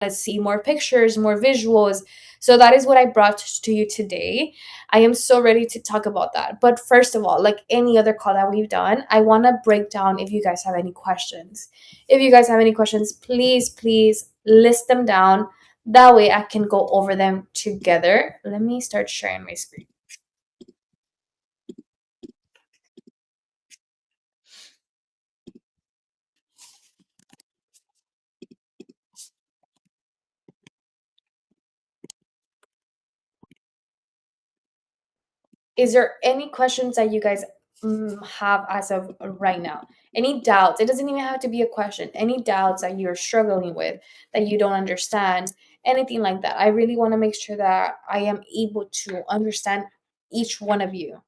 to see more pictures, more visuals. So that is what I brought to you today. I am so ready to talk about that. But first of all, like any other call that we've done, I want to break down if you guys have any questions. If you guys have any questions, please list them down. That way I can go over them together. Let me start sharing my screen. Is there any questions that you guys have as of right now? Any doubts? It doesn't even have to be a question. Any doubts that you're struggling with, that you don't understand, anything like that. I really want to make sure that I am able to understand each one of you.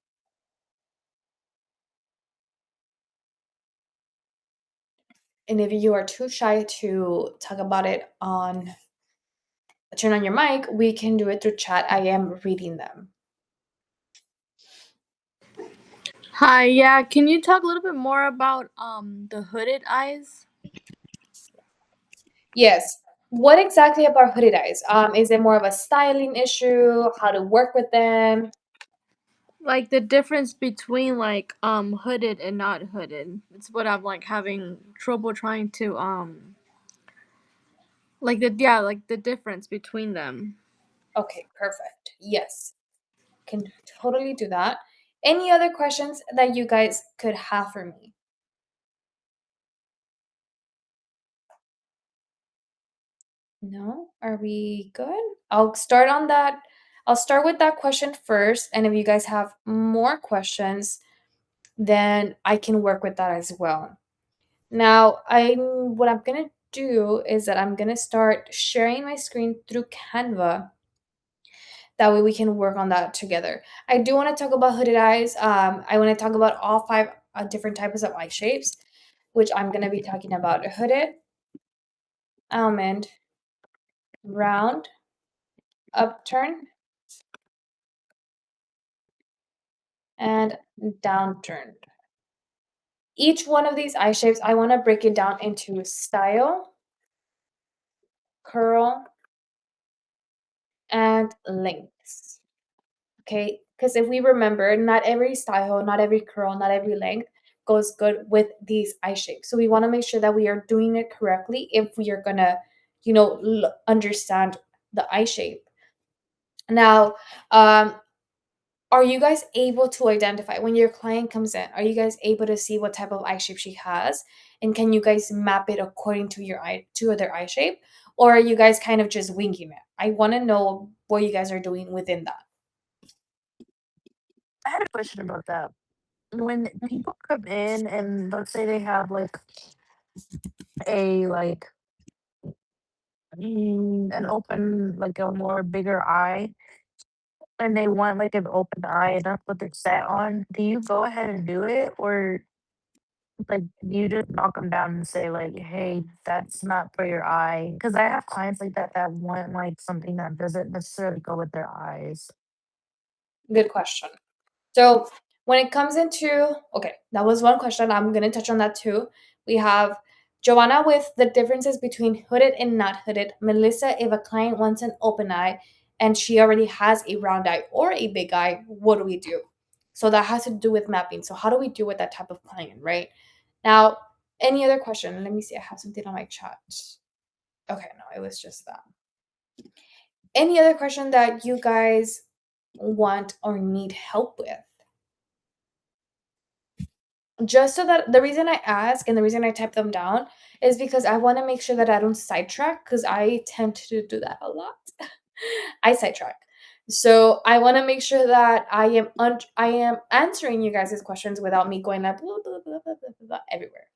And if you are too shy to talk about it on turn on your mic, we can do it through chat. I am reading them. Hi, yeah, can you talk a little bit more about the hooded eyes? Yes. What exactly about hooded eyes? Is it more of a styling issue? How to work with them? Like the difference between like hooded and not hooded. It's what I'm like having trouble trying to like the difference between them. Okay, perfect. Yes, can totally do that. Any other questions that you guys could have for me? No? Are we good? I'll start on that. I'll start with that question first, and if you guys have more questions, then I can work with that as well. Now, what I'm gonna do is that I'm gonna start sharing my screen through Canva. That way we can work on that together. I do want to talk about hooded eyes. I want to talk about all five different types of eye shapes, which I'm going to be talking about hooded, almond, round, upturn, and downturned. Each one of these eye shapes, I want to break it down into style, curl, and lengths. Okay, because if we remember, not every style, not every curl, not every length goes good with these eye shapes. So we want to make sure that we are doing it correctly if we are gonna, understand the eye shape. Now, are you guys able to identify when your client comes in? Are you guys able to see what type of eye shape she has, and can you guys map it according to your eye to their eye shape, or are you guys kind of just winging it? I want to know what you guys are doing within that. I had a question about that. When people come in and let's say they have like a an open like a more bigger eye and they want like an open eye and that's what they're set on, do you go ahead and do it or like you just knock them down and say like, hey, that's not for your eye? Because I have clients like that that want like something that doesn't necessarily go with their eyes. Good question. So when it comes into okay, that was one question. I'm gonna touch on that too. We have Joanna with the differences between hooded and not hooded. Melissa, if a client wants an open eye and she already has a round eye or a big eye, what do we do? So that has to do with mapping. So how do we deal with that type of client, right? Now, any other question? Let me see. I have something on my chat. Okay, no, it was just that. Any other question that you guys want or need help with? Just so that the reason I ask and the reason I type them down is because I want to make sure that I don't sidetrack because I tend to do that a lot. I sidetrack. So I want to make sure that I am answering you guys' questions without me going like blah, blah, blah, blah, blah, blah, everywhere.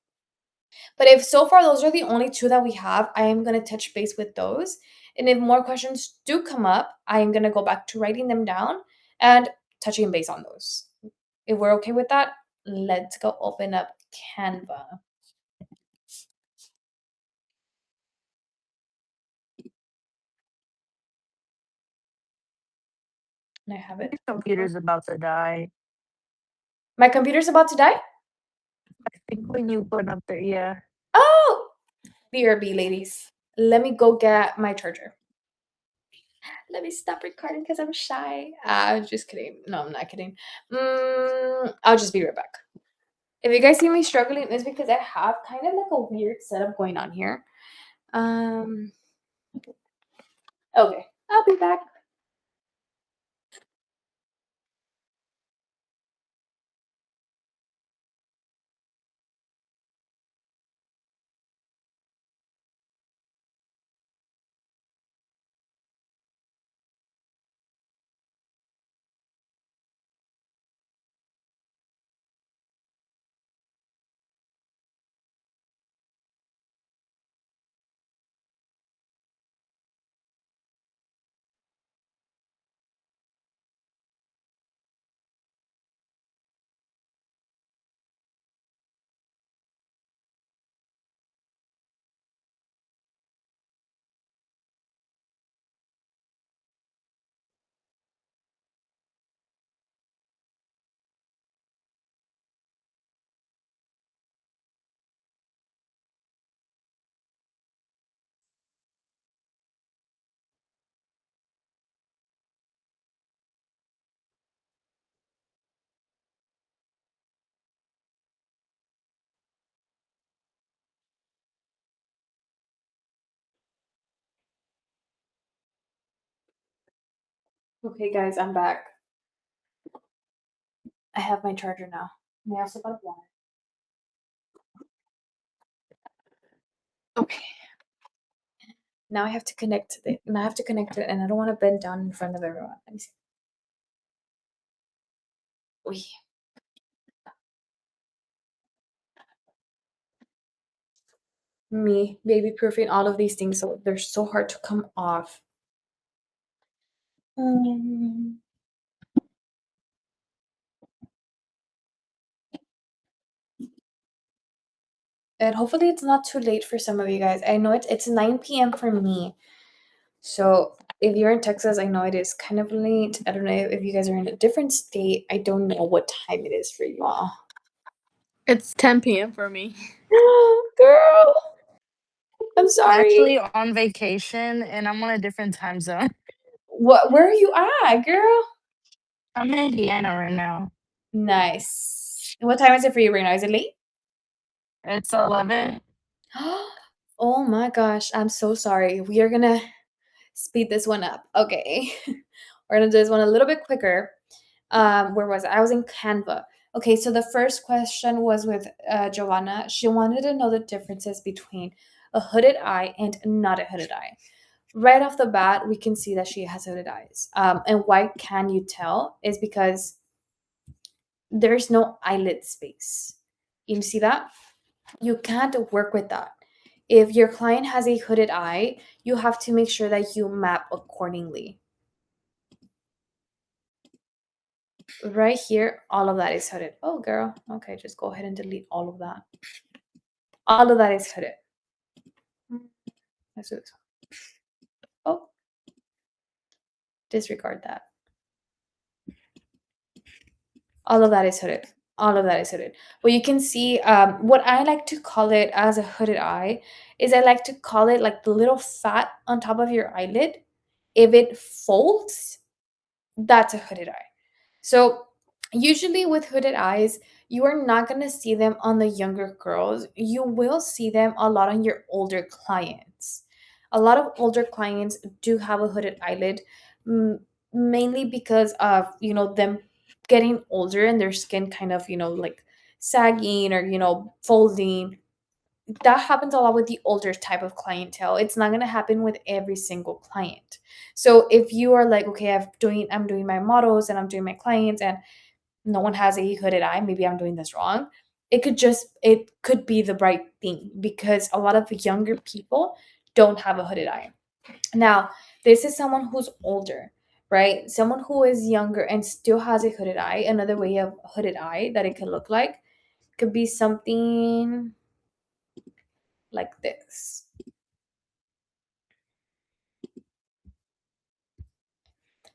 But if so far those are the only two that we have, I am going to touch base with those. And if more questions do come up, I am going to go back to writing them down and touching base on those. If we're okay with that, let's go open up Canva. And I have it. Computer's about to die. My computer's about to die? I think when you put up there, yeah. Oh, BRB, ladies. Let me go get my charger. Let me stop recording because I'm shy. Just kidding. No, I'm not kidding. I'll just be right back. If you guys see me struggling, it's because I have kind of like a weird setup going on here. Um, okay, I'll be back. Okay, guys, I'm back. I have my charger now. I also got water. Okay. Now I have to connect it. Now I have to connect it, and I don't want to bend down in front of everyone. Let me see. Uy. Me baby proofing all of these things, so they're so hard to come off. Um, and hopefully it's not too late for some of you guys. I know it's 9 p.m. for me. So if you're in Texas, I know it is kind of late. I don't know if you guys are in a different state. I don't know what time it is for you all. It's 10 p.m. for me. Girl, I'm I'm sorry. actually on vacation and I'm on a different time zone. What? Where are you at, girl? I'm in Indiana right now. Nice. What time is it for you right now? Is it late? It's 11. Oh my gosh, I'm so sorry. We are gonna speed this one up. Okay. We're gonna do this one a little bit quicker. Where was I? I was in Canva. Okay, so the first question was with Joanna. She wanted to know the differences between a hooded eye and not a hooded eye. Right off the bat, we can see that she has hooded eyes. And why can you tell? Is because there's no eyelid space. You see that? You can't work with that. If your client has a hooded eye, you have to make sure that you map accordingly. Right here, all of that is hooded. Oh, girl. Okay, just go ahead and delete all of that. All of that is hooded. Let's do this. Oh, disregard that. All of that is hooded. All of that is hooded. Well, you can see what I like to call it as a hooded eye is I like to call it like the little fat on top of your eyelid. If it folds, that's a hooded eye. So, usually with hooded eyes, you are not going to see them on the younger girls. You will see them a lot on your older clients. A lot of older clients do have a hooded eyelid, m- mainly because of, them getting older and their skin kind of, like sagging or, folding. That happens a lot with the older type of clientele. It's not going to happen with every single client. So if you are like, okay, I'm doing my models and I'm doing my clients and no one has a hooded eye, maybe I'm doing this wrong. It could be the right thing because a lot of younger people don't have a hooded eye. Now, this is someone who's older, right? Someone who is younger and still has a hooded eye. Another way of hooded eye that it could look like could be something like this.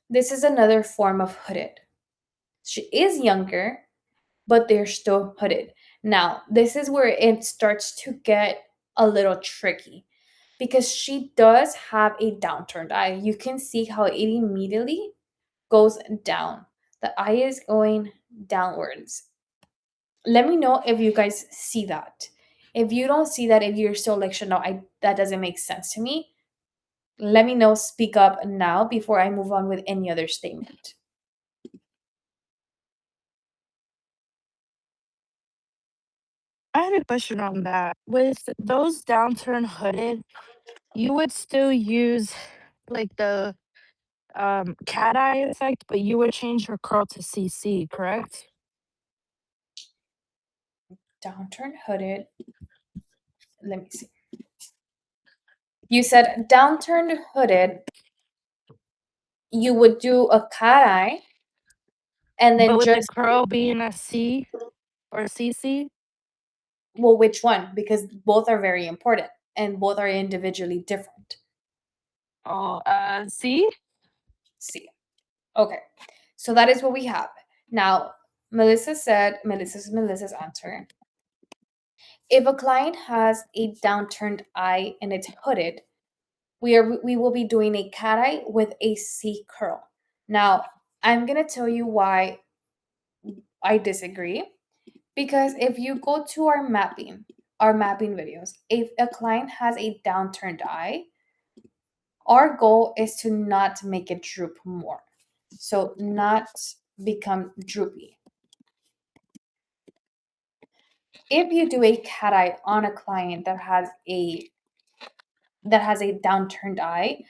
This is another form of hooded. She is younger, but they're still hooded. Now, this is where it starts to get a little tricky because she does have a downturned eye. You can see how it immediately goes down. The eye is going downwards. Let me know if you guys see that. If you don't see that, if you're still like, no, that doesn't make sense to me, let me know. Speak up now before I move on with any other statement. I had a question on that. With those downturn hooded, you would still use like the cat eye effect, but you would change her curl to CC, correct? Downturn hooded. Let me see. You said downturned hooded. You would do a cat eye, and But then with the just, curl being a C or CC? well, which one? Because both are very important and both are individually different. Oh, C? See. Okay. So that is what we have. Now, Melissa's answer. If a client has a downturned eye and it's hooded, we will be doing a cat eye with a C curl. Now, I'm gonna tell you why I disagree. Because if you go to our mapping videos, if a client has a downturned eye, our goal is to not make it droop more. So not become droopy. If you do a cat eye on a client that has a downturned eye,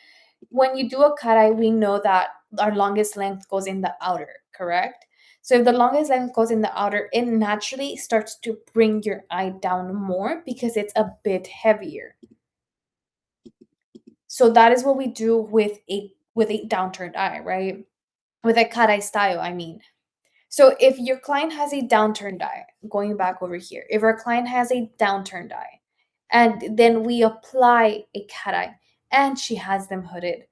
when you do a cat eye, we know that our longest length goes in the outer, correct? So if the longest length goes in the outer, it naturally starts to bring your eye down more because it's a bit heavier. So that is what we do with a downturned eye, right? With a cat eye style, I mean. So if your client has a downturned eye, going back over here, if our client has a downturned eye, and then we apply a cat eye and she has them hooded,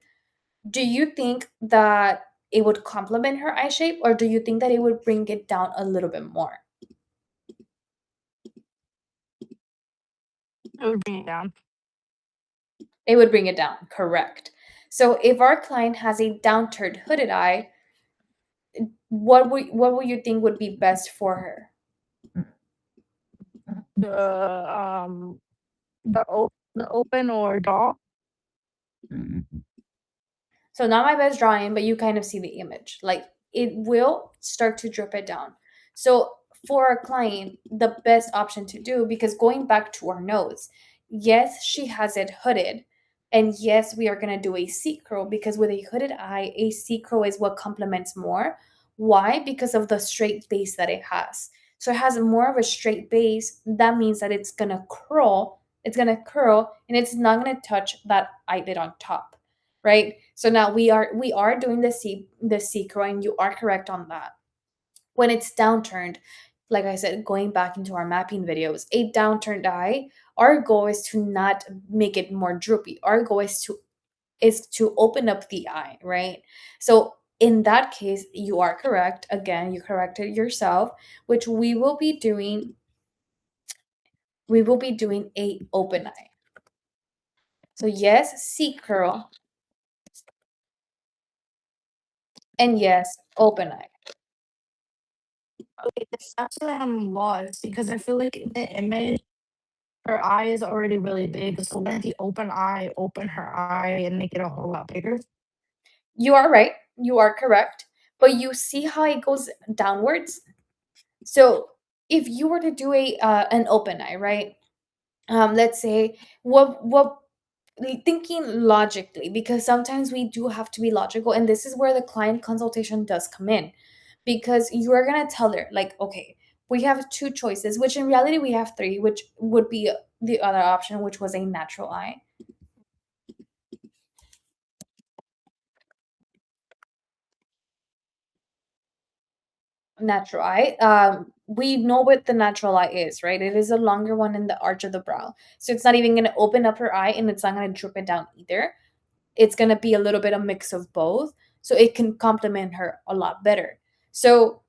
do you think that it would complement her eye shape, or do you think that it would bring it down a little bit more? It would bring it down. It would bring it down, correct. So if our client has a downturned hooded eye, what would you think would be best for her? The the open or doll. So not my best drawing, but you kind of see the image. Like it will start to drip it down. So for our client, the best option to do, because going back to our nose, yes, she has it hooded. And yes, we are going to do a C curl because with a hooded eye, a C curl is what complements more. Why? Because of the straight base that it has. So it has more of a straight base. That means that it's going to curl. It's going to curl and it's not going to touch that eyelid on top, right? So now we are doing the C curl, and you are correct on that. When it's downturned, like I said, going back into our mapping videos, a downturned eye, our goal is to not make it more droopy. Our goal is to open up the eye, right? So in that case, you are correct. Again, you corrected yourself, which we will be doing a open eye. So yes, C curl, and yes, open eye. Okay, that's where I'm lost because I feel like in the image, her eye is already really big. So let the open eye open her eye and make it a whole lot bigger. You are right. You are correct. But you see how it goes downwards? So if you were to do an open eye, right? Let's say what thinking logically, because sometimes we do have to be logical, and this is where the client consultation does come in, because you are gonna tell her like, okay, we have two choices, which in reality we have three, which would be the other option, which was a natural eye. Natural eye. We know what the natural eye is, right? It is a longer one in the arch of the brow. So it's not even going to open up her eye and it's not going to drip it down either. It's going to be a little bit of mix of both. So it can complement her a lot better. So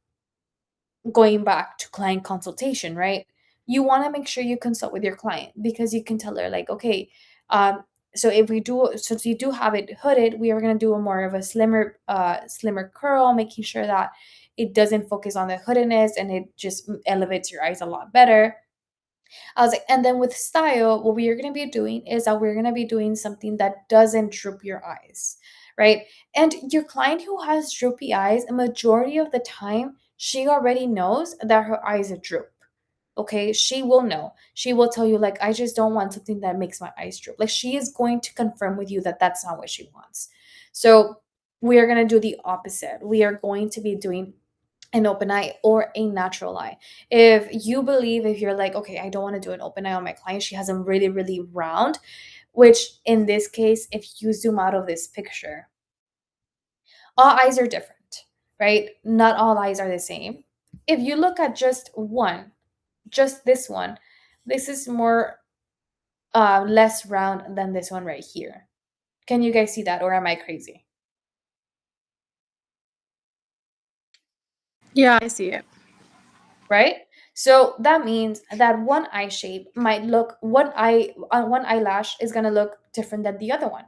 going back to client consultation, right? You want to make sure you consult with your client because you can tell her, like, okay, So if we do, since you do have it hooded, we are going to do a more of a slimmer curl, making sure that it doesn't focus on the hoodedness and it just elevates your eyes a lot better. I was like, and then with style, what we are going to be doing is that we're going to be doing something that doesn't droop your eyes, right? And your client who has droopy eyes, a majority of the time, she already knows that her eyes are droop. Okay, she will know. She will tell you, like, I just don't want something that makes my eyes droop. Like, she is going to confirm with you that that's not what she wants. So, we are going to do the opposite. We are going to be doing an open eye or a natural eye. If you believe, if you're like, okay, I don't want to do an open eye on my client, she has them really, really round, which in this case, if you zoom out of this picture, all eyes are different, right? Not all eyes are the same. If you look at just this one, this is more less round than this one right here. Can you guys see that, or am I crazy? Yeah, I see it. Right? So that means that one eye shape might look one eyelash is gonna look different than the other one.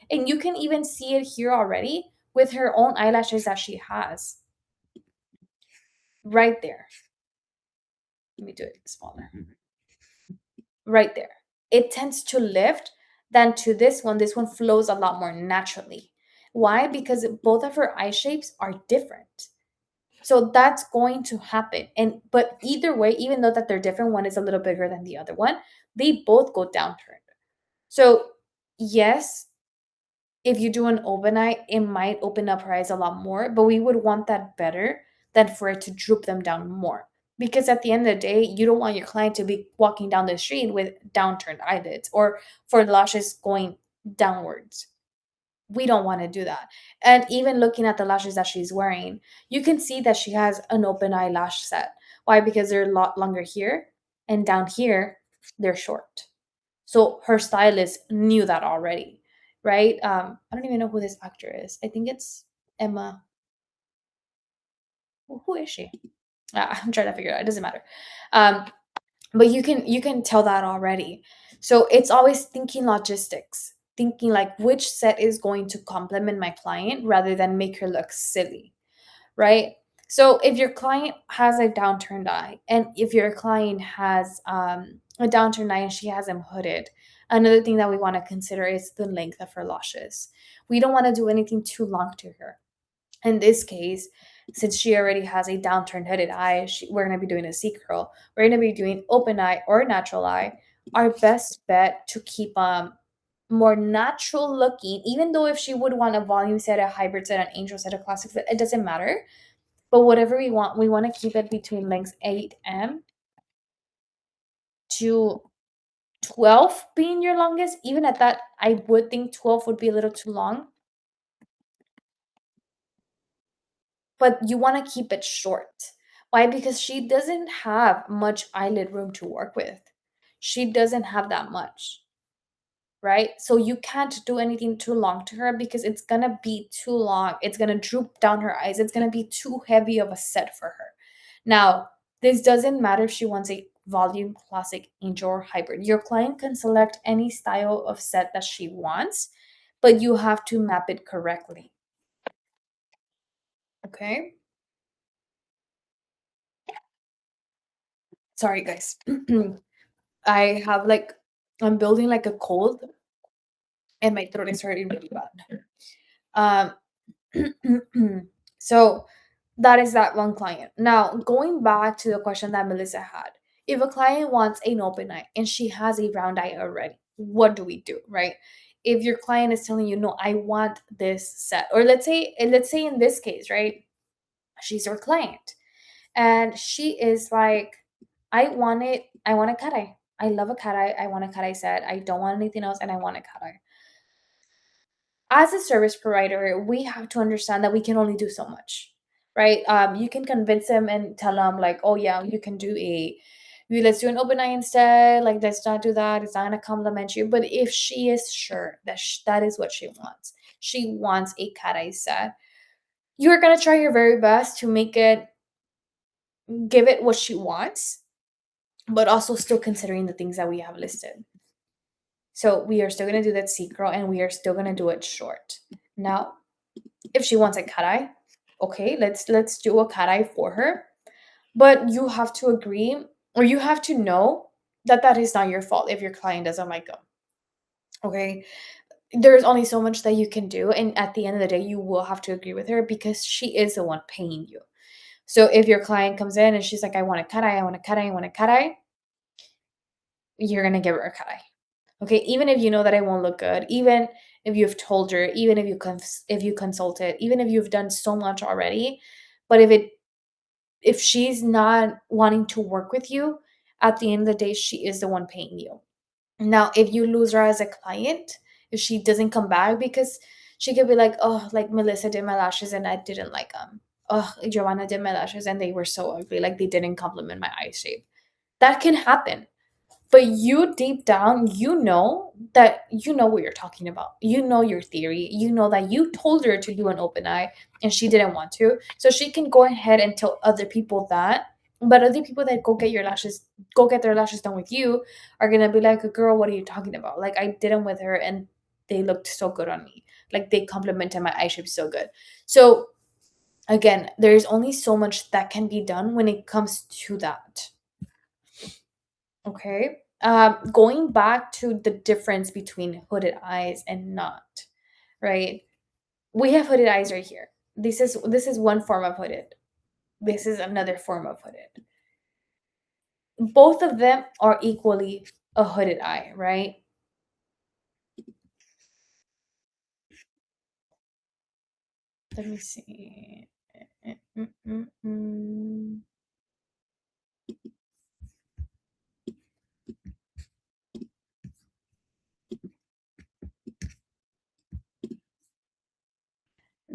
And you can even see it here already with her own eyelashes that she has. Right there. Let me do it smaller. Right there. It tends to lift than to this one. This one flows a lot more naturally. Why? Because both of her eye shapes are different. So that's going to happen. And but either way, even though that they're different, one is a little bigger than the other one, they both go downturned. So yes, if you do an open eye, it might open up her eyes a lot more, but we would want that better than for it to droop them down more. Because at the end of the day, you don't want your client to be walking down the street with downturned eyelids or for lashes going downwards. We don't want to do that. And even looking at the lashes that she's wearing, you can see that she has an open eyelash set. Why? Because they're a lot longer here, and down here, they're short. So her stylist knew that already, right? I don't even know who this actor is. I think it's Emma. Who is she? I'm trying to figure it out. It doesn't matter. Um, but you can tell that already. So it's always thinking logistics, thinking like which set is going to complement my client rather than make her look silly, right? So if your client has a downturned eye, and if your client has a downturned eye and she has them hooded, another thing that we want to consider is the length of her lashes. We don't want to do anything too long to her. In this case, since she already has a downturned hooded eye, we're going to be doing a C curl. We're going to be doing open eye or natural eye. Our best bet to keep more natural looking, even though if she would want a volume set, a hybrid set, an angel set, a classic set, it doesn't matter. But whatever we want to keep it between lengths 8M to 12 being your longest. Even at that, I would think 12 would be a little too long. But you want to keep it short. Why? Because she doesn't have much eyelid room to work with. She doesn't have that much, right? So you can't do anything too long to her because it's gonna be too long. It's gonna droop down her eyes. It's gonna be too heavy of a set for her. Now, this doesn't matter if she wants a volume, classic, angel, or hybrid. Your client can select any style of set that she wants, but you have to map it correctly. Okay? Sorry, guys. I have like I'm building like a cold and my throat is hurting really bad. So that is that one client. Now, going back to the question that Melissa had, if a client wants an open eye and she has a round eye already, what do we do, right? If your client is telling you, no, I want this set, or let's say in this case, right, she's your client and she is like, I want a cat eye. I love a cat eye. I want a cat eye set. I don't want anything else, and I want a cat eye. As a service provider, we have to understand that we can only do so much, right? You can convince them and tell them like, oh yeah, you can do let's do an open eye instead. Like, let's not do that. It's not gonna compliment you. But if she is sure that that is what she wants a cat eye set. You're gonna try your very best to give it what she wants, but also still considering the things that we have listed. So we are still gonna do that C curl and we are still gonna do it short. Now, if she wants a cat eye, okay, let's do a cat eye for her. But you have to agree, or you have to know that that is not your fault if your client doesn't like them. Okay, there's only so much that you can do, and at the end of the day, you will have to agree with her because she is the one paying you. So if your client comes in and she's like, "I want a cut eye, I want a cut eye, I want a cut eye," you're gonna give her a cut eye. Okay, even if you know that it won't look good, even if you've told her, even if if you consulted, even if you've done so much already, but if she's not wanting to work with you, at the end of the day, she is the one paying you. Now, if you lose her as a client, if she doesn't come back, because she could be like, oh, like Melissa did my lashes and I didn't like them. Oh, Joanna did my lashes and they were so ugly, like they didn't compliment my eye shape. That can happen. But you deep down, you know that you know what you're talking about. You know your theory. You know that you told her to do an open eye and she didn't want to. So she can go ahead and tell other people that. But other people that go get their lashes done with you are gonna be like, girl, what are you talking about? Like I did them with her and they looked so good on me. Like they complimented my eye shape so good. So again, there's only so much that can be done when it comes to that. Okay. Going back to the difference between hooded eyes and not, right? We have hooded eyes right here. This is one form of hooded. This is another form of hooded. Both of them are equally a hooded eye, right? Let me see. Mm.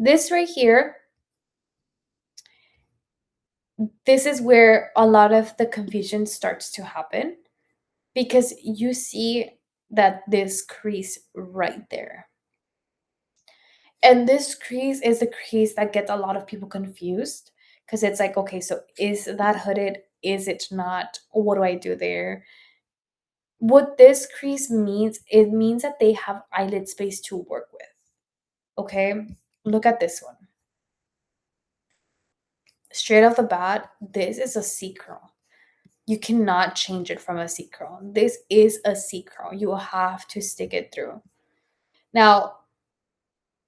This right here, this is where a lot of the confusion starts to happen because you see that this crease right there. And this crease is the crease that gets a lot of people confused because it's like, okay, so is that hooded? Is it not? What do I do there? What this crease means, it means that they have eyelid space to work with. Okay, look at this one. Straight off the bat, this is a C curl. You cannot change it from a C curl. This is a C curl. You will have to stick it through. Now,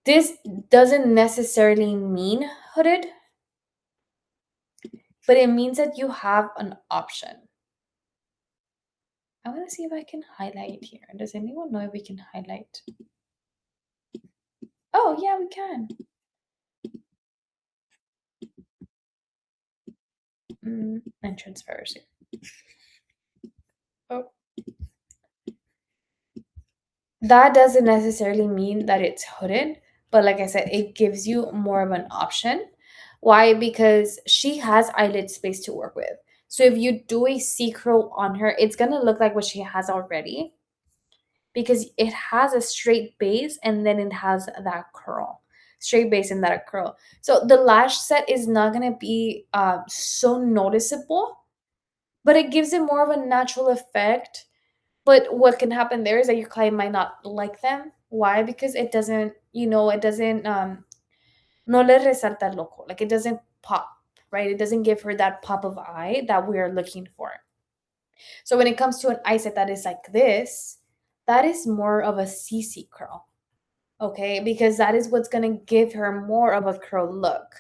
this doesn't necessarily mean hooded, but it means that you have an option. I want to see if I can highlight here. Does anyone know if we can highlight? Oh, yeah, we can. And transparency. Oh. That doesn't necessarily mean that it's hooded, but like I said, it gives you more of an option. Why? Because she has eyelid space to work with. So if you do a C curl on her, it's going to look like what she has already because it has a straight base and then it has that curl. Straight base and that curl. So the lash set is not going to be so noticeable, but it gives it more of a natural effect. But what can happen there is that your client might not like them. Why? Because it doesn't, it doesn't no le resalta loco. Like it doesn't pop, right? It doesn't give her that pop of eye that we are looking for. So when it comes to an eye set that is like this, that is more of a CC curl. Okay? Because that is what's gonna give her more of a curl look.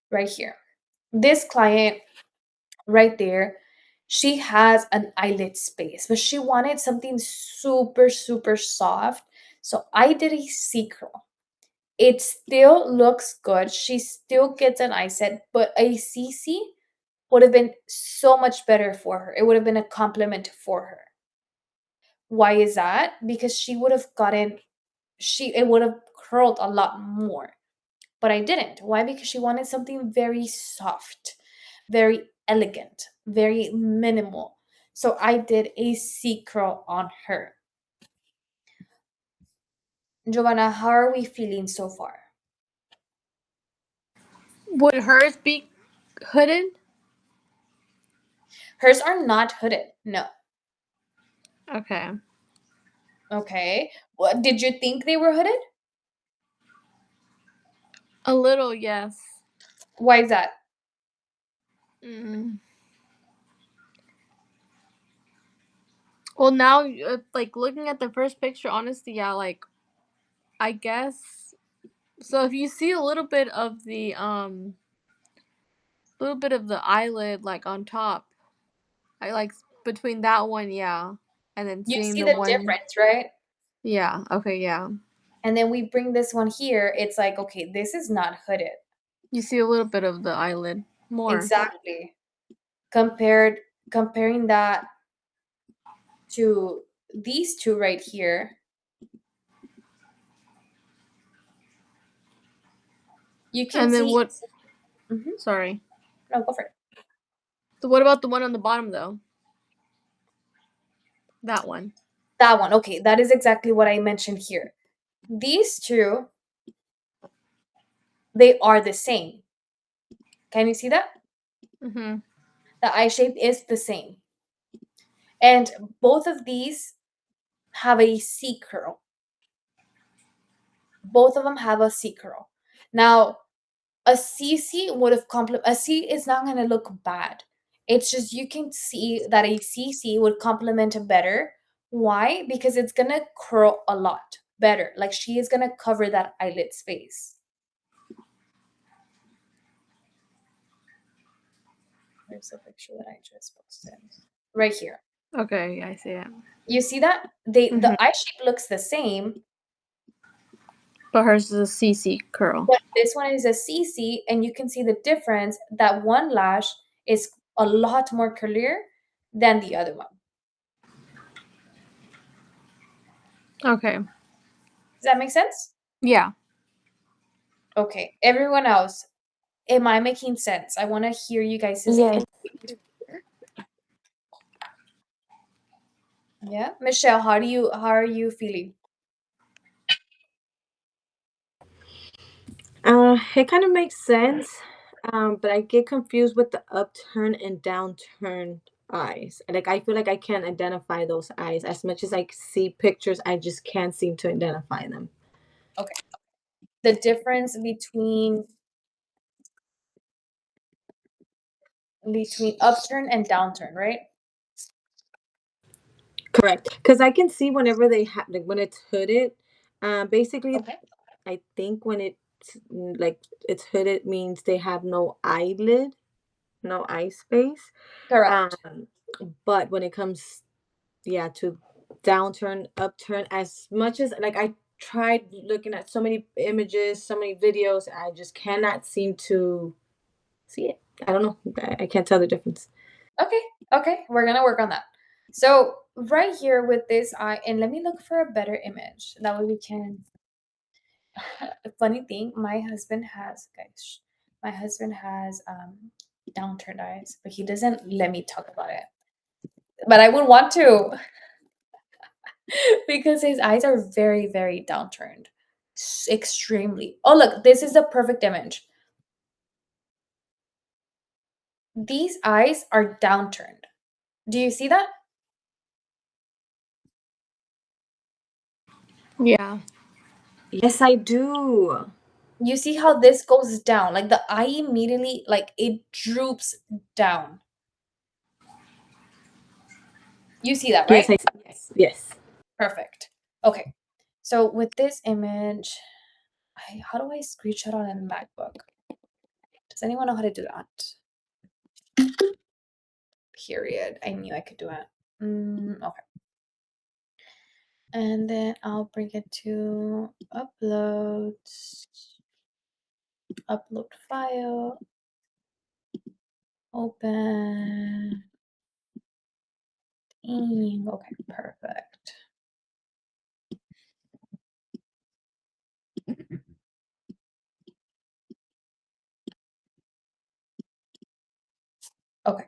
Right here. This client right there, she has an eyelid space, but she wanted something super, super soft. So I did a C curl. It still looks good. She still gets an eye set, but a CC would have been so much better for her. It would have been a compliment for her. Why is that? Because she would have gotten, it would have curled a lot more. But I didn't. Why? Because she wanted something very soft, very elegant, very minimal. So I did a C curl on her. Giovanna, how are we feeling so far? Would hers be hooded? Hers are not hooded. No. Okay. Okay. What did you think they were hooded? A little, yes. Why is that? Mm. Well, now, like looking at the first picture, honestly, yeah, like I guess. So if you see a little bit of the eyelid like on top, I like between that one, yeah, and then You seeing see the the one, difference, right? yeah, okay, yeah. And then we bring this one here. It's like, okay, this is not hooded. You see a little bit of the eyelid more. Exactly. Comparing that to these two right here, you can And then see. what? Mhm. Sorry. No, go for it. So what about the one on the bottom though? That one. That one. Okay, that is exactly what I mentioned here. These two, they are the same. Can you see that? Mm-hmm. The eye shape is the same. And both of these have a C curl. Both of them have a C curl. Now, a CC would have a C is not going to look bad. It's just you can see that a CC would complement it better. Why? Because it's going to curl a lot better. Like she is going to cover that eyelid space. There's a picture that I just posted right here. Okay, I see it. You see that? The Mhm. eye shape looks the same, But hers is a CC curl. but this one is a CC, and you can see the difference that one lash is a lot more clear than the other one. Okay. Does that make sense? Yeah. Okay. Everyone else, am I making sense? I want to hear you guys' Yes. Yeah. Michelle, how are you feeling? It kind of makes sense, but I get confused with the upturn and downturn eyes. Like I feel like I can't identify those eyes as much as I see pictures. I just can't seem to identify them. Okay. The difference between upturn and downturn, right? Correct, because I can see whenever they have like when it's hooded. Basically, Okay. I think when like it's hooded means they have no eyelid, no eye space. Correct. Um, but when it comes yeah to downturn upturn, as much as like I tried looking at so many images, so many videos, I just cannot seem to see it. I don't know, I can't tell the difference. Okay. Okay. We're going to work on that. So, right here with this eye, and let me look for a better image. That way we can. Funny thing, my husband has downturned eyes, but he doesn't let me talk about it. But I would want to because his eyes are very, very downturned. Extremely. Oh, look, this is the perfect image. These eyes are downturned. Do you see that? Yeah. Yes, I do. You see how this goes down? Like the eye immediately, like it droops down. You see that, Yes, right? I see. Yes. Perfect. Okay. So with this image, how do I screenshot on a MacBook? Does anyone know how to do that? Period. I knew I could do it. Okay. And then I'll bring it to upload file, open. Okay, perfect. Okay.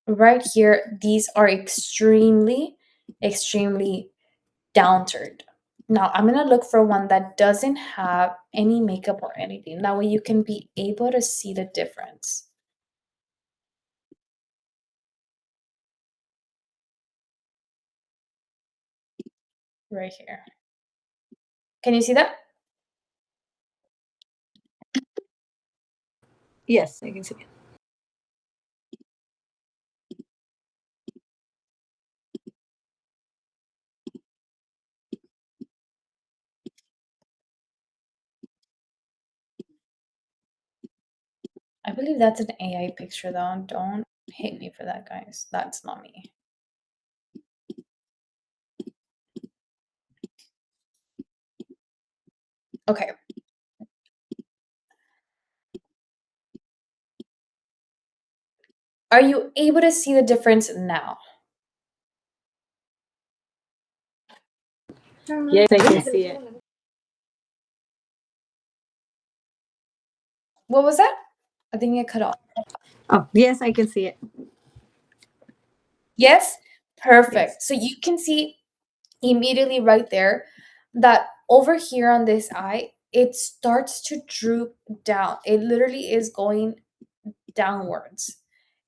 Right here, these are extremely, extremely downturned. Now I'm gonna look for one that doesn't have any makeup or anything. That way you can be able to see the difference. Right here. Can you see that? Yes, I can see it. I believe that's an AI picture though. Don't hate me for that, guys. That's not me. Okay. Are you able to see the difference now? Yes, I can see it. What was that? I think it cut off. Oh, yes, I can see it. Yes? Perfect. Yes. So you can see immediately right there that over here on this eye, it starts to droop down. It literally is going downwards.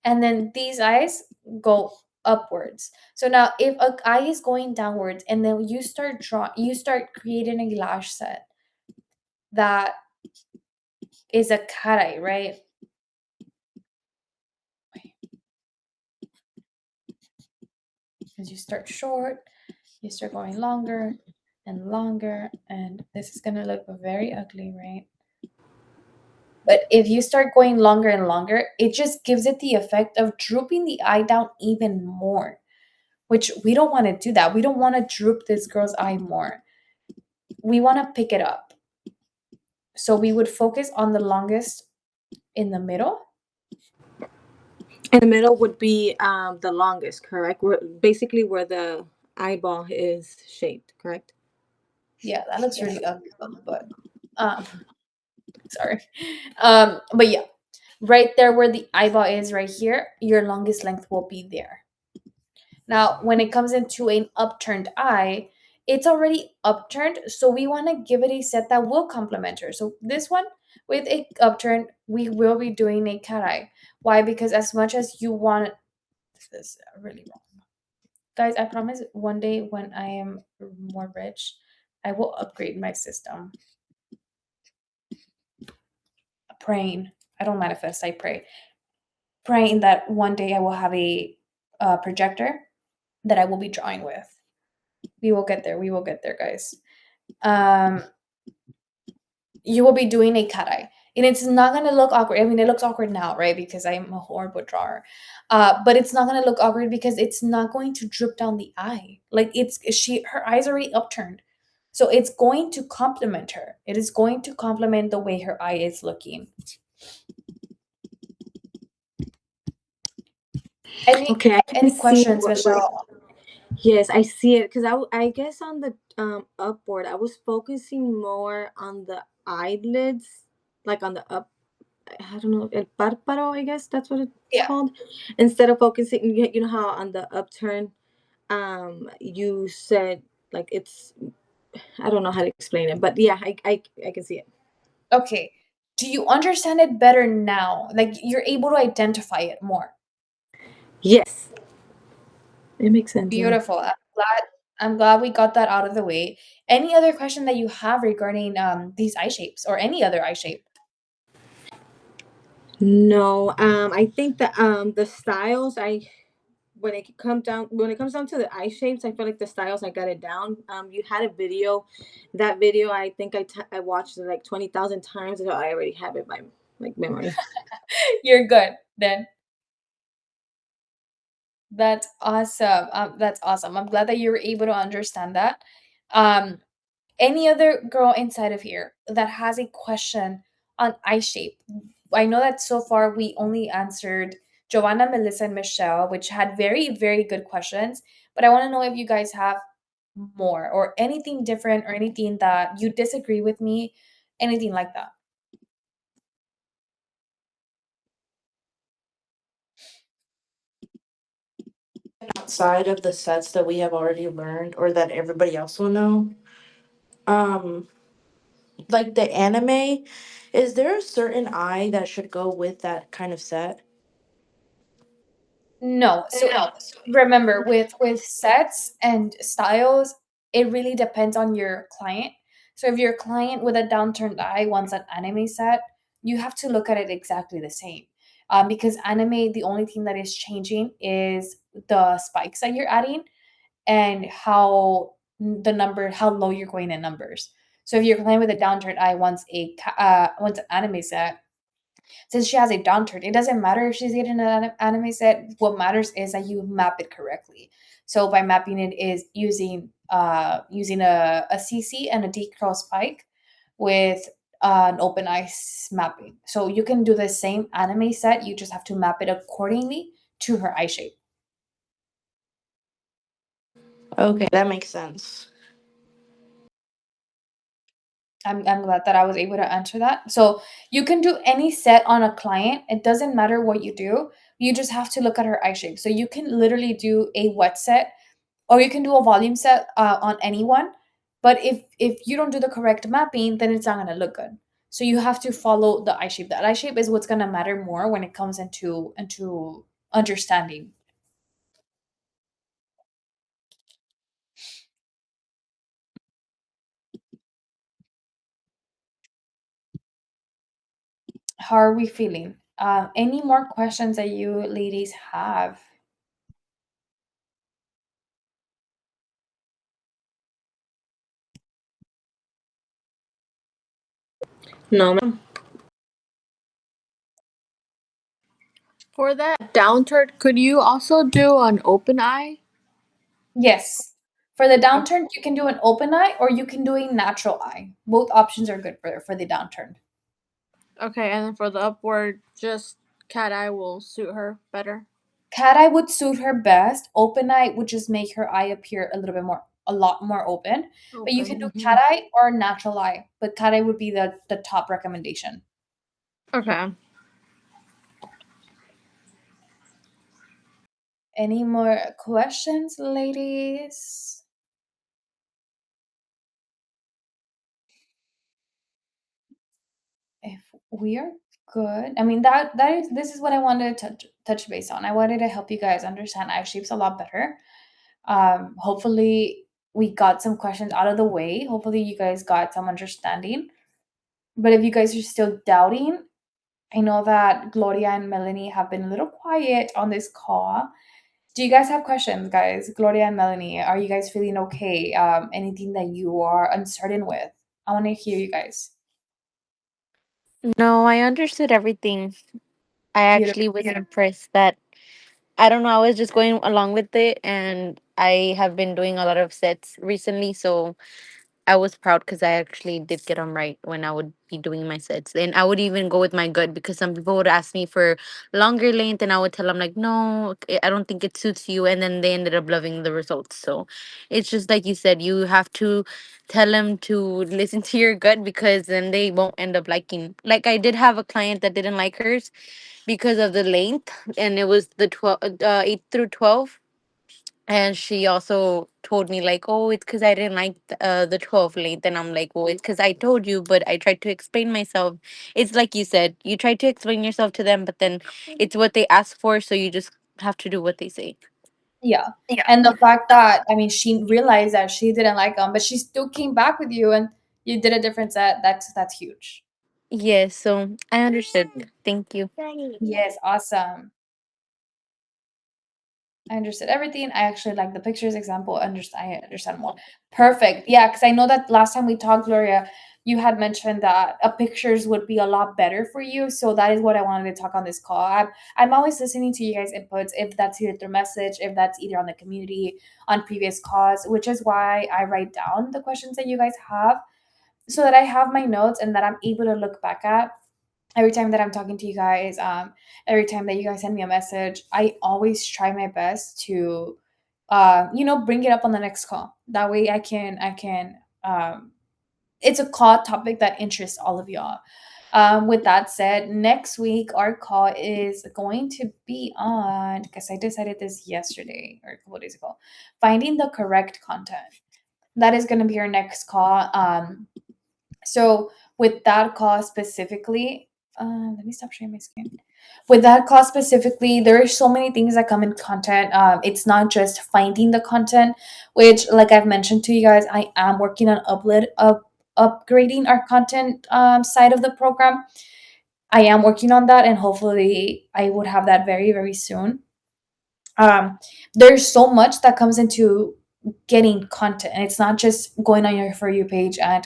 And then these eyes go upwards. So now if a eye is going downwards and then you start creating a lash set that is a cat eye, right? Because you start short, you start going longer and longer, and this is gonna look very ugly, right? But if you start going longer and longer, it just gives it the effect of drooping the eye down even more, which we don't want to do that. We don't want to droop this girl's eye more. We want to pick it up. So we would focus on the longest in the middle. And the middle would be the longest, correct? Basically where the eyeball is shaped, correct? Yeah, that looks really ugly, but um, sorry. But yeah, right there where the eyeball is, right here, your longest length will be there. Now, when it comes into an upturned eye, it's already upturned, so we want to give it a set that will complement her. So this one with a upturn, we will be doing a cat eye. Why? Because as much as you want, this is really wrong. Guys, I promise one day when I am more rich, I will upgrade my system. Praying. I don't manifest, I pray. Praying that one day I will have a projector that I will be drawing with. We will get there. We will get there, guys. You will be doing a cat eye. And it's not gonna look awkward. I mean, it looks awkward now, right? Because I'm a horrible drawer. But it's not gonna look awkward because it's not going to drip down the eye. Like her eyes already upturned. So it's going to complement her. It is going to complement the way her eye is looking. Okay, I can Any see questions, Michelle? Yes, I see it because I guess on the upward, I was focusing more on the eyelids, like on the up. I don't know, el párpado. I guess that's what it's Yeah. called. Instead of focusing, you know how on the upturn, you said like it's. I don't know how to explain it, but yeah, I can see it. Okay. Do you understand it better now? Like you're able to identify it more. Yes, it makes sense. Yeah. Beautiful. I'm glad we got that out of the way. Any other question that you have regarding these eye shapes or any other eye shape? No, I think that the styles when it comes down to the eye shapes, I feel like the styles I got it down. You had a video, that video I think I watched it like 20,000 times, so I already have it by like memory. You're good then. That's awesome. That's awesome. I'm glad that you were able to understand that. Um, any other girl inside of here that has a question on eye shape? I know that so far we only answered Giovanna, Melissa, and Michelle, which had very, very good questions. But I want to know if you guys have more or anything different or anything that you disagree with me, anything like that. Outside of the sets that we have already learned or that everybody else will know? um like the anime, is there a certain eye that should go with that kind of set? No. So remember, with sets and styles, it really depends on your client. So if your client with a downturned eye wants an anime set, you have to look at it exactly the same. Because anime, the only thing that is changing is the spikes that you're adding and how low you're going in numbers. So if your client with a downturned eye wants an anime set, since she has a downturn, it doesn't matter if she's getting an anime set. What matters is that you map it correctly. So by mapping it is using a CC and a D cross spike with an open eyes mapping. So you can do the same anime set. You just have to map it accordingly to her eye shape. Okay, that makes sense. I'm glad that I was able to answer that. So you can do any set on a client. It doesn't matter what you do. You just have to look at her eye shape. So you can literally do a wet set, or you can do a volume set on anyone. But if you don't do the correct mapping, then it's not gonna look good. So you have to follow the eye shape. The eye shape is what's gonna matter more when it comes into understanding. How are we feeling? Any more questions that you ladies have? No, ma'am. For that downturn, could you also do an open eye? Yes. For the downturn, you can do an open eye or you can do a natural eye. Both options are good for the downturn. Okay, and then for the upward, just cat eye will suit her better. Cat eye would suit her best. Open eye would just make her eye appear a lot more open. But you can do cat Open. eye or natural eye. But cat eye would be the top recommendation. Okay. Any more questions, ladies? If we are good, I mean that is this is what I wanted to touch base on. I wanted to help you guys understand eye shapes a lot better. Hopefully we got some questions out of the way. Hopefully you guys got some understanding. But if you guys are still doubting, I know that Gloria and Melanie have been a little quiet on this call. Do you guys have questions, guys? Gloria and Melanie, are you guys feeling okay? Anything that you are uncertain with? I want to hear you guys. No, I understood everything. I Beautiful. actually was impressed that I don't know, I was just going along with it, and I have been doing a lot of sets recently, so I was proud because I actually did get them right when I would be doing my sets. And I would even go with my gut because some people would ask me for longer length, and I would tell them, like, no, I don't think it suits you. And then they ended up loving the results. So it's just like you said, you have to tell them to listen to your gut because then they won't end up liking. Like, I did have a client that didn't like hers because of the length, and it was the 8 through 12, and she also told me, like, oh, it's because I didn't like the 12 length. And I'm like, well, it's because I told you, but I tried to explain myself. It's like you said, you try to explain yourself to them, but then it's what they ask for, so you just have to do what they say. Yeah. And the fact that, I mean, she realized that she didn't like them, but she still came back with you and you did a different set. That's huge. Yes, so I understood. Thank you. Yes, awesome. I understood everything. I actually like the pictures example. I understand more. Perfect. Yeah, because I know that last time we talked, Gloria, you had mentioned that pictures would be a lot better for you. So that is what I wanted to talk on this call. I'm always listening to you guys' inputs, if that's either through message, if that's either on the community, on previous calls, which is why I write down the questions that you guys have so that I have my notes and that I'm able to look back at every time that I'm talking to you guys, every time that you guys send me a message. I always try my best to, bring it up on the next call. That way I can, it's a call topic that interests all of y'all. With that said, next week our call is going to be on, because I decided this yesterday or a couple days ago, finding the correct content. That is going to be our next call. So with that call specifically, let me stop sharing my screen. With that call specifically, there are so many things that come in content. It's not just finding the content, which, like I've mentioned to you guys, I am working on upgrading our content side of the program. I am working on that, and hopefully, I would have that very, very soon. There's so much that comes into getting content, and it's not just going on your For You page and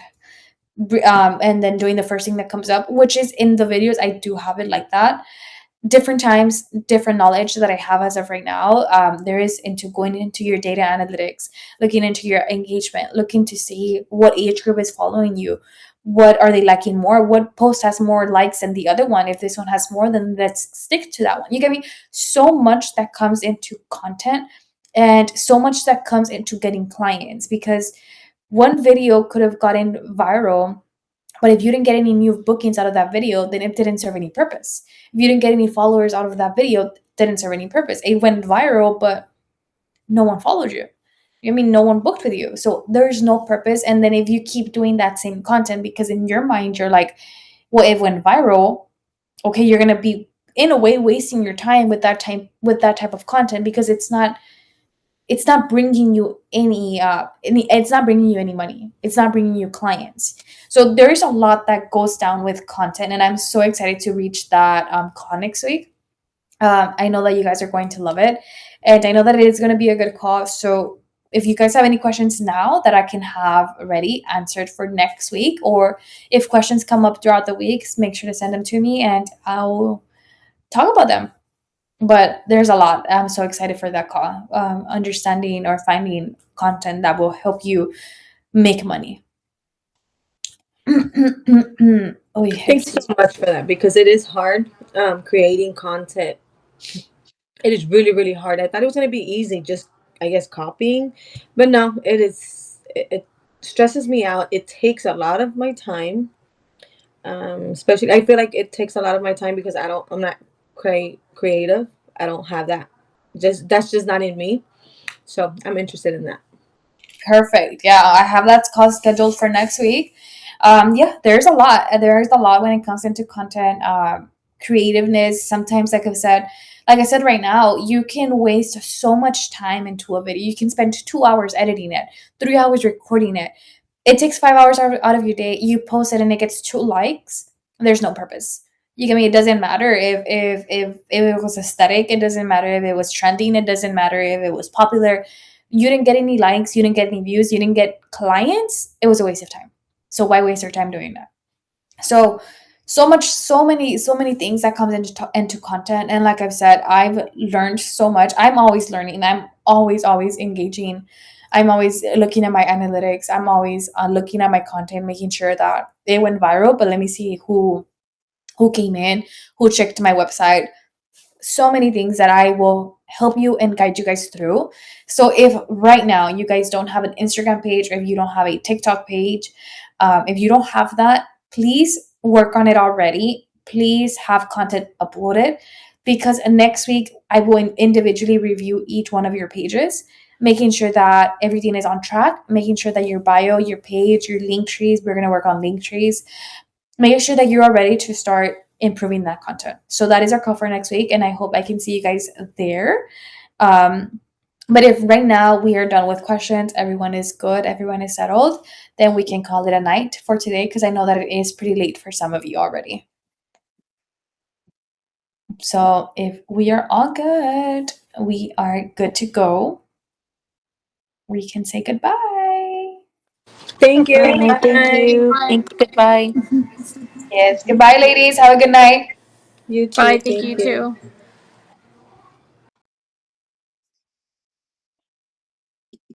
then doing the first thing that comes up, which is in the videos. I do have it like that. Different times, different knowledge that I have as of right now. There is into going into your data analytics, looking into your engagement, looking to see what age group is following you, what are they liking more, what post has more likes than the other one. If this one has more, then let's stick to that one. You get me? So much that comes into content, and so much that comes into getting clients, because one video could have gotten viral, but if you didn't get any new bookings out of that video, then it didn't serve any purpose. If you didn't get any followers out of that video, it didn't serve any purpose. It went viral, but no one followed you. I mean, no one booked with you. So there's no purpose. And then if you keep doing that same content, because in your mind, you're like, well, it went viral, okay, you're gonna be in a way wasting your time with that type of content, because it's not bringing you any it's not bringing you any money, it's not bringing you clients. So there's a lot that goes down with content, and I'm so excited to reach that call next week. I know that you guys are going to love it, and I know that it is going to be a good call. So if you guys have any questions now that I can have ready answered for next week, or if questions come up throughout the weeks, make sure to send them to me and I'll talk about them. But there's a lot. I'm so excited for that call. Understanding or finding content that will help you make money. Oh, yeah. Thanks so much for that, because it is hard creating content. It is really, really hard. I thought it was going to be easy, just, I guess, copying, but no, it stresses me out. It takes a lot of my time. Especially, I feel like it takes a lot of my time because I'm not creative. I don't have that. That's just not in me. So I'm interested in that. Perfect. Yeah, I have that call scheduled for next week. Yeah, there's a lot. There's a lot when it comes into content, creativeness. Sometimes, like I said, right now, you can waste so much time into a video. You can spend 2 hours editing it, 3 hours recording it. It takes 5 hours out of your day. You post it and it gets 2 likes. There's no purpose. You get me? It doesn't matter if it was aesthetic. It doesn't matter if it was trending. It doesn't matter if it was popular. You didn't get any likes. You didn't get any views. You didn't get clients. It was a waste of time. So why waste your time doing that? So many things that comes into content. And like I've said, I've learned so much. I'm always learning. I'm always engaging. I'm always looking at my analytics. I'm always looking at my content, making sure that it went viral. But let me see who came in, who checked my website. So many things that I will help you and guide you guys through. So if right now you guys don't have an Instagram page, or if you don't have a TikTok page, if you don't have that, please work on it already. Please have content uploaded, because next week I will individually review each one of your pages, making sure that everything is on track, making sure that your bio, your page, your link trees, we're going to work on link trees, make sure that you are ready to start improving that content. So that is our call for next week, and I hope I can see you guys there. But if right now we are done with questions, everyone is good, everyone is settled, then we can call it a night for today, because I know that it is pretty late for some of you already. So if we are all good, we are good to go. We can say goodbye. Thank you. Thank you. Bye. Thank you. Goodbye. Yes, goodbye, ladies. Have a good night. You too. Bye. Thank you too.